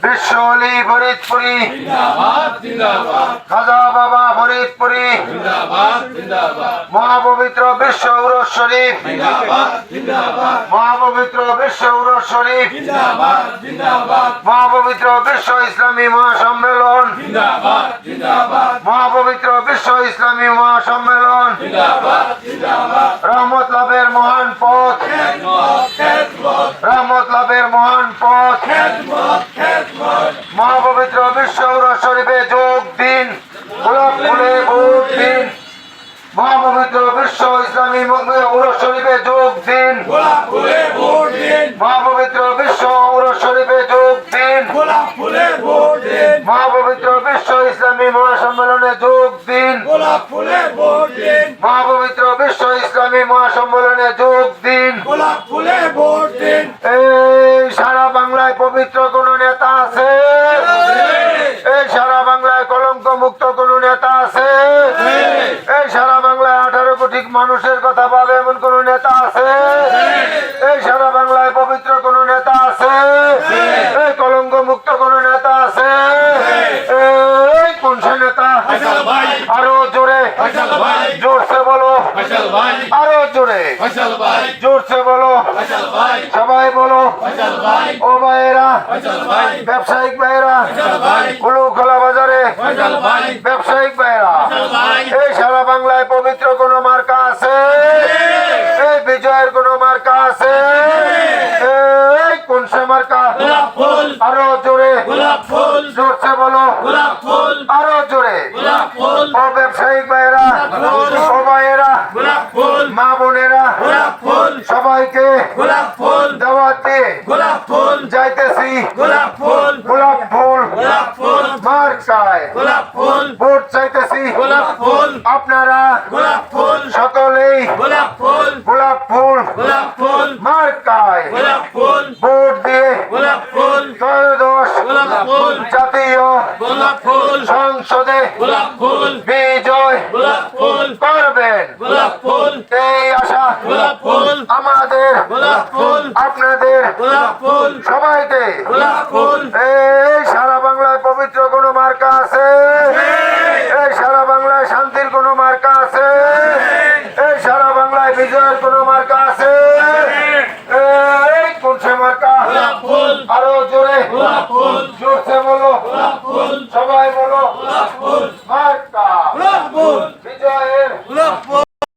বিশ্ব অলি ফরিদপুরি, খাজা বাবা ফরিদপুরি, মহাপবিত্র বিশ্ব উরস শরীফ, মহাপবিত্র বিশ্ব উরস শরীফ, মহাপবিত্র বিশ্ব ইসলামী মহাসম্মেলন, মহাপবিত্র বিশ্ব ইসলামী মহাসম্মেলন, রহমত লাভের মহান পথ, রহমত লাভের মহান পথ, মহাপবিত্র বিশ্ব উরস শরীফে যোগ দিন, গোলাপ ফুলে ভোট দিন, মহাপবিত্র বিশ্ব ইসলামী উরস শরীফে যোগ দিন, মহাপবিত্র বিশ্ব উরস শরীফে যোগ দিন, মহাপবিত্র বিশ্ব ইসলামী মহাসম্মেলনে যোগ দিন, মহাপবিত্র বিশ্ব ইসলামী মহাসম্মেলনে যোগ দিন। এই সারা বাংলায় পবিত্র কোন নেতা আছে? এই সারা বাংলায় কলঙ্ক মুক্ত কোন নেতা আছে? এই সারা বাংলায় 18 কোটি মানুষের কথা ভাবে এমন কোন নেতা আছে? এই সারা বাংলায় পবিত্র কোন নেতা আছে? এই কলঙ্ক মুক্ত কোন নেতা আছে? এই কোন সে নেতা? আরো জোরে, জোরসে বলো, আরো জোরে, জোরসে বলো, সবাই বলো। ও ভাইয়েরা, ব্যবসায়িক ভাইয়েরা, খোলা বাজারে ব্যবসায়িক ভাইয়েরা, এই সারা বাংলায় পবিত্র কোন মার্কা আছে? এই বিজয়ের কোন মার্কা আছে? এই কোন সে মার্কা? আরো জোরে, জোরসে বলো, আরো জোরে। ও ব্যবসায়িক ভাইয়েরা, ও ভাইয়েরা, মা বোনেরা, সবাইকে দাওয়াত দিয়ে যাইতেছি গোলাপ ফুল মার্কায় ভোট চাইতেছি। আপনারা সকলেই গোলাপ ফুল মার্কায় ভোট দিয়ে ত্রয়োদশ জাতীয় সংসদে বিজয় করবেন। এই আশা আমাদের আপনাদের সবাইকে। এই সারা বাংলায় পবিত্র কোন মার্কা আছে? এই সারা বাংলায় শান্তির কোন মার্কা আছে? এই সারা বাংলায় বিজয়ের কোন মার্কা আছে? এই কোন সে মার্কা? আরো জোরে, জোরসে বলো।